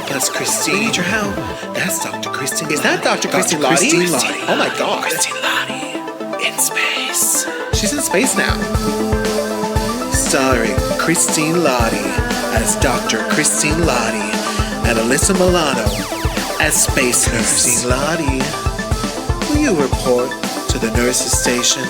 help us, Christine. Major help. That's Dr. Christine Lahti. Is that Dr. Christine Lahti? Christine Lahti. Oh my God. Christine Lahti in space. She's in space now. Starring Christine Lahti as Dr. Christine Lahti and Alyssa Milano as Space Nurse. Christine Lahti, will you report to the nurse's station?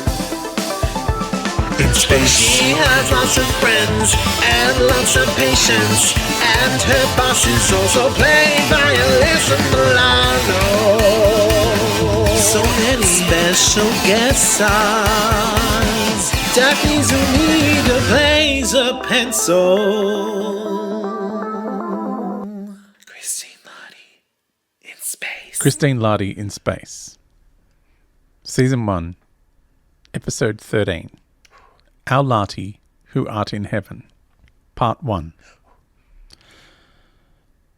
In space. She has lots of friends and lots of patients, and her boss is also played by Alyssa Milano. So many special guest stars. Daphne Zuniga plays a pencil. Christine Lahti in space. Christine Lahti in space. Season 1, Episode 13. Our Lahti Who Art in Heaven. Part 1.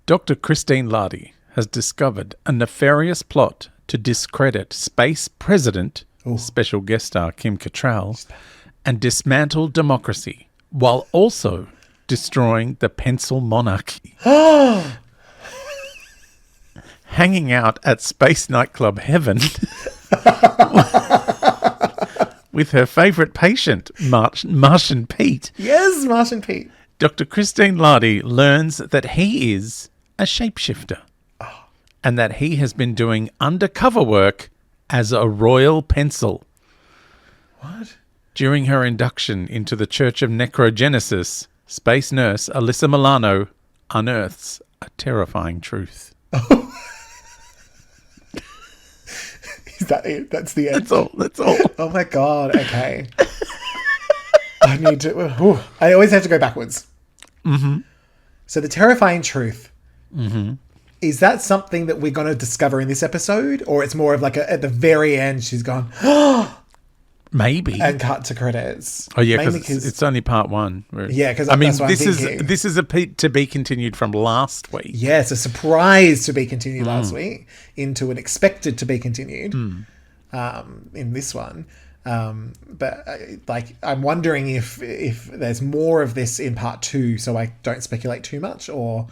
Dr. Christine Lahti has discovered a nefarious plot to discredit Space President, Special Guest Star Kim Cattrell, and dismantle democracy, while also destroying the pencil monarchy. Hanging out at Space Nightclub Heaven with her favourite patient, Martian Pete. Yes, Martian Pete. Dr. Christine Lahti learns that he is a shapeshifter and that he has been doing undercover work as a royal pencil. What? During her induction into the Church of Necrogenesis, Space Nurse Alyssa Milano unearths a terrifying truth. Is that it? That's the end? That's all. Oh my God, okay. I need to... I always have to go backwards. Mm-hmm. So the terrifying truth, is that something that we're going to discover in this episode? Or it's more of like at the very end, she's gone... Maybe. And cut to credits. Oh, yeah, because it's only part 1. Yeah, because I mean, that's what I'm thinking. this is to be continued from last week. Yeah, it's a surprise to be continued last week into an expected to be continued in this one. But I'm wondering if there's more of this in part 2, so I don't speculate too much, or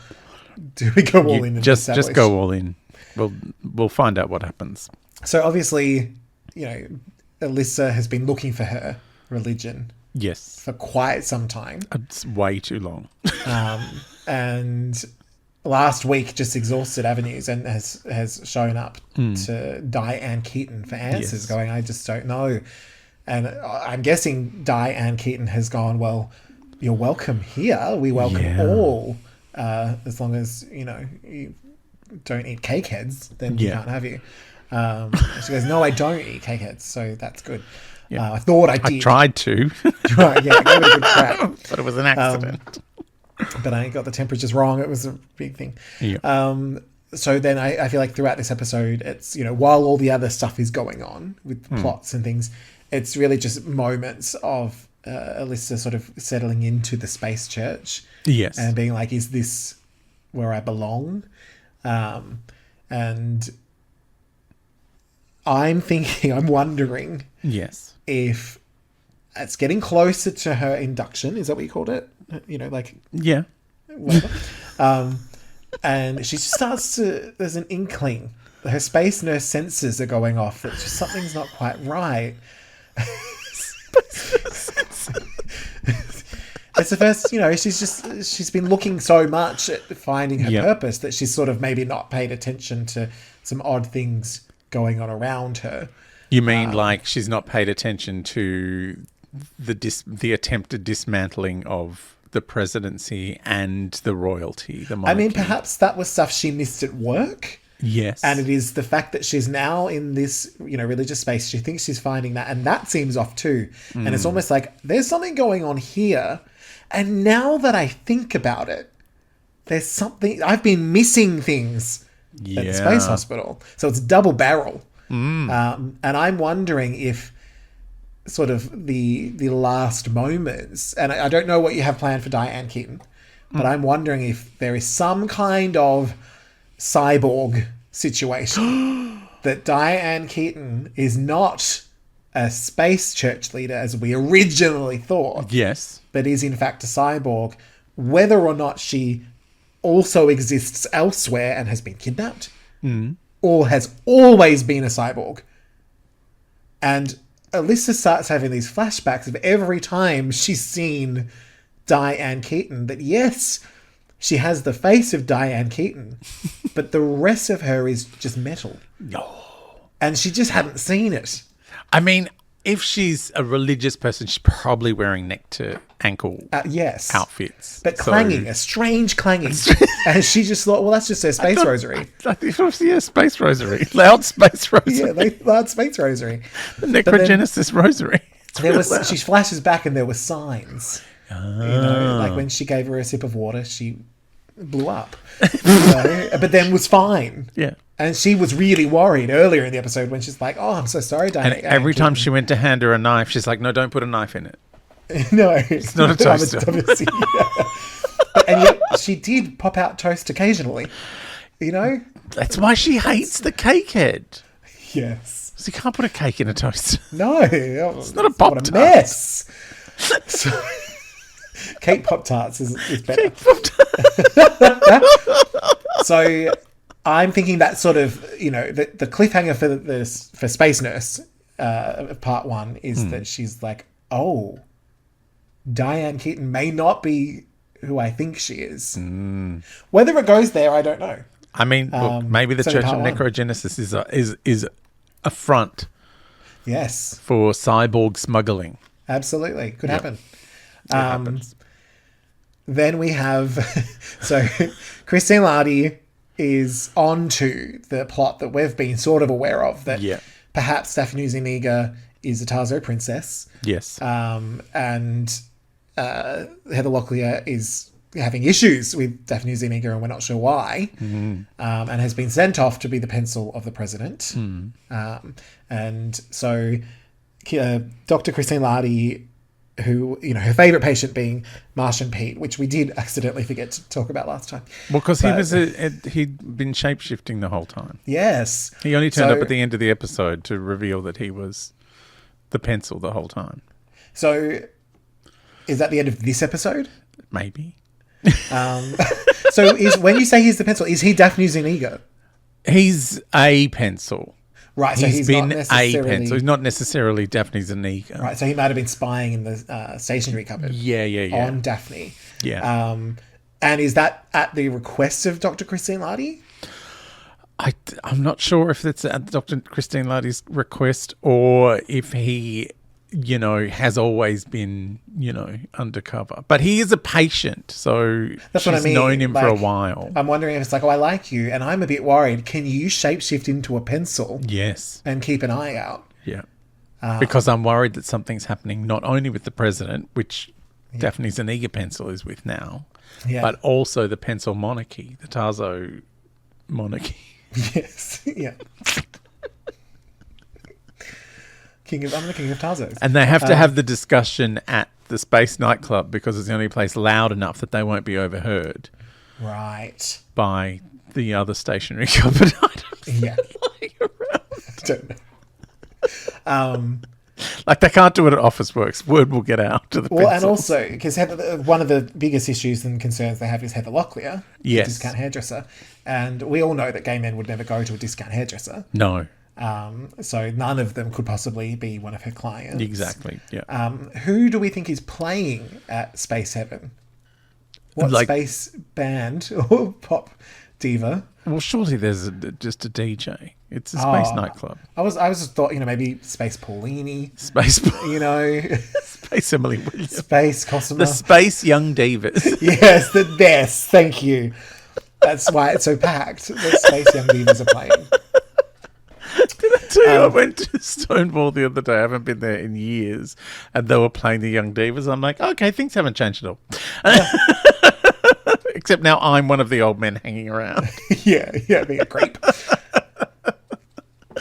do we go all in? And just go all in. We'll find out what happens. So obviously, Alyssa has been looking for her religion. Yes. For quite some time. It's way too long. And last week just exhausted avenues and has shown up to Ann Keaton for answers, going, I just don't know. And I'm guessing Ann Keaton has gone, well, you're welcome here. We welcome all. As long as, you don't eat cake heads, then we can't have you. She goes, no, I don't eat cake heads, so that's good. Yeah. I thought I did. I tried to. Right, yeah, I gave it a good crack. But it was an accident. But I got the temperatures wrong. It was a big thing. Yeah. So then I feel like throughout this episode, it's, while all the other stuff is going on with plots and things, it's really just moments of Alyssa sort of settling into the space church. Yes. And being like, is this where I belong? And I'm wondering if it's getting closer to her induction. Is that what you called it? Yeah. Whatever. And she just starts to, there's an inkling. Her space nurse senses are going off that just something's not quite right. It's the first, she's been looking so much at finding her purpose that she's sort of maybe not paid attention to some odd things going on around her. You mean like she's not paid attention to the attempted dismantling of the presidency and the royalty, the monarchy? I mean, perhaps that was stuff she missed at work. Yes. And it is the fact that she's now in this, religious space. She thinks she's finding that, and that seems off too. And it's almost like there's something going on here. And now that I think about it, there's something, I've been missing things at the space hospital. So it's double barrel. And I'm wondering if sort of the last moments, and I don't know what you have planned for Ann Keaton, but I'm wondering if there is some kind of cyborg situation that Ann Keaton is not a space church leader as we originally thought. Yes. But is in fact a cyborg, whether or not she also exists elsewhere and has been kidnapped, or has always been a cyborg. And Alyssa starts having these flashbacks of every time she's seen Ann Keaton, that yes, she has the face of Ann Keaton, but the rest of her is just metal. No. And she just hadn't seen it. I mean, if she's a religious person, she's probably wearing neck to ankle yes. outfits. But clanging, a strange clanging. And she just thought, well, that's just her space rosary. I think it was, space rosary. Loud space rosary. Yeah, loud space rosary. The necrogenesis rosary. She flashes back and there were signs. You know, like when she gave her a sip of water, she blew up. But then was fine. Yeah. And she was really worried earlier in the episode when she's like, oh, I'm so sorry, Diana. And every time she went to hand her a knife, she's like, no, don't put a knife in it. No. It's not a toaster. And yet she did pop out toast occasionally. You know? That's why she hates the cake head. Yes. So you can't put a cake in a toaster. No. It's not a Pop-Tart. What a mess. So, cake Pop-Tarts is better. So I'm thinking that sort of, you know, the cliffhanger for Space Nurse of part 1 is that she's like, oh, Ann Keaton may not be who I think she is. Whether it goes there, I don't know. I mean, look, maybe the Church of Necrogenesis is a front. Yes. For cyborg smuggling. Absolutely. Could happen. It happens. Then we have so Christine Lahti is on to the plot that we've been sort of aware of, that perhaps Daphne Zuniga is a Tarzo princess. Yes. And Heather Locklear is having issues with Daphne Zuniga, and we're not sure why, and has been sent off to be the pencil of the president. And so Dr. Christine Lahti, who, you know, her favourite patient being Martian Pete, which we did accidentally forget to talk about last time. Well, because he'd been shape-shifting the whole time. Yes. He only turned up at the end of the episode to reveal that he was the pencil the whole time. So is that the end of this episode? Maybe. So when you say he's the pencil, is he Daphne Zuniga? He's a pencil. Right, so he's been a pencil. He's not necessarily Daphne Zuniga. Right, so he might have been spying in the stationery cupboard. Yeah. On Daphne. Yeah. And is that at the request of Dr. Christine Lahti? I'm not sure if it's at Dr. Christine Lahti's request or if he, you know, has always been, you know, undercover. But he is a patient, so that's what I mean. Known him for a while. I'm wondering if it's like, oh, I like you, and I'm a bit worried. Can you shapeshift into a pencil? Yes. And keep an eye out? Yeah. Because I'm worried that something's happening not only with the president, which Daphne Zuniga pencil is with now, but also the pencil monarchy, the Tarzo monarchy. Yes. Yeah. I'm the king of Tarzos. And they have to have the discussion at the space nightclub because it's the only place loud enough that they won't be overheard. Right. By the other stationary cupboard items. Yeah. Lying around. I don't know. Like they can't do it at Officeworks. Word will get out to the pencils. And also, because one of the biggest issues and concerns they have is Heather Locklear, yes, discount hairdresser. And we all know that gay men would never go to a discount hairdresser. No. So none of them could possibly be one of her clients. Exactly, yeah. Who do we think is playing at Space Heaven? What space band or pop diva? Well, surely there's just a DJ. It's a space nightclub. I was just thought, you know, maybe Space Paulini. You know. Space Emily Williams. Space Cosima. The Space Young Divas. Yes, the best. Thank you. That's why it's so packed. The Space Young Divas are playing. Did I tell you I went to Stonewall the other day? I haven't been there in years. And they were playing the Young Divas. I'm like, okay, things haven't changed at all. Except now I'm one of the old men hanging around. yeah, being a creep.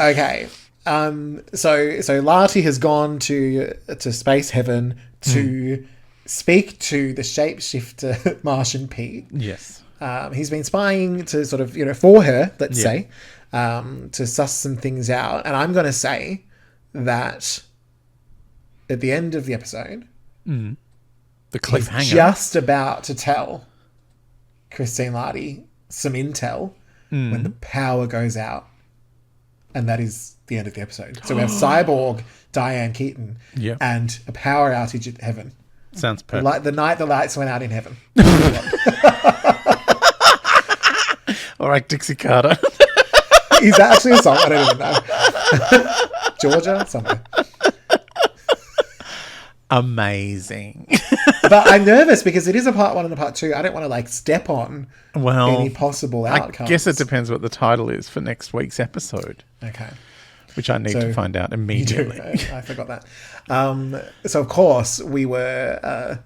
Okay. So Lahti has gone to Space Heaven to speak to the shapeshifter Martian Pete. Yes. He's been spying to sort of, you know, for her, let's say, to suss some things out. And I'm going to say that at the end of the episode, the cliffhanger, he's just about to tell Christine Lahti some intel when the power goes out. And that is the end of the episode. So we have Cyborg, Ann Keaton, and a power outage at heaven. Sounds perfect. The night the lights went out in heaven. All right, Dixie Carter. Is that actually a song? I don't even know. Georgia? Somewhere. Amazing. But I'm nervous because it is a part 1 and a part 2. I don't want to step on any possible outcomes. I guess it depends what the title is for next week's episode. Okay. Which I need to find out immediately. You do. I forgot that. So, of course, we were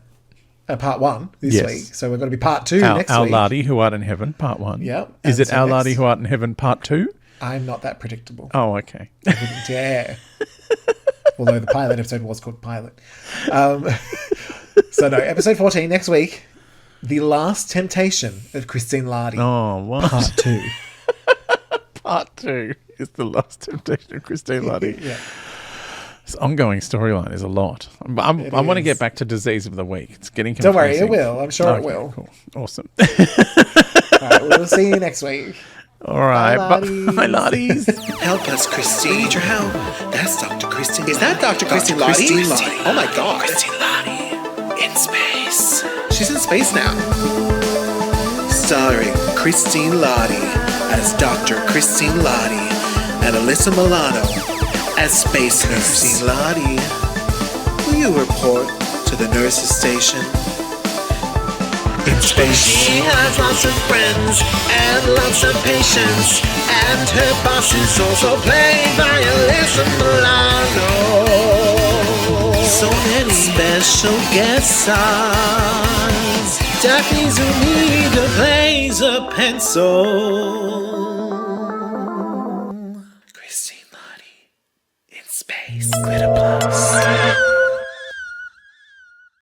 at part 1 this week. So we're going to be part 2 next week. Our Lahti who art in heaven, part 1. Yep. Is it Our Lahti who art in heaven, part 2? I'm not that predictable. Oh, okay. I wouldn't dare. Although the pilot episode was called Pilot. So no, episode 14 next week. The Last Temptation of Christine Lahti. Oh, what? Part 2. Part 2 is The Last Temptation of Christine Lahti. Yeah. This ongoing storyline is a lot. I want to get back to Disease of the Week. It's getting confusing. Don't worry, it will. I'm sure it will. Cool. Awesome. All right, we'll see you next week. All right. Bye, laddies. Help us, Christine. We need your help. That's Dr. Christine. Is that Dr. Christine Lahti? Oh my God. Christine Lahti in space. She's in space now. Starring Christine Lahti as Dr. Christine Lahti and Alyssa Milano as Space Nurse. Christine Lahti, will you report to the nurse's station? In space. She has lots of friends and lots of patients, and her boss is also played by Alyssa Milano. So many special guest stars. Daphne Zuniga plays a pencil. Christine Lahti in space.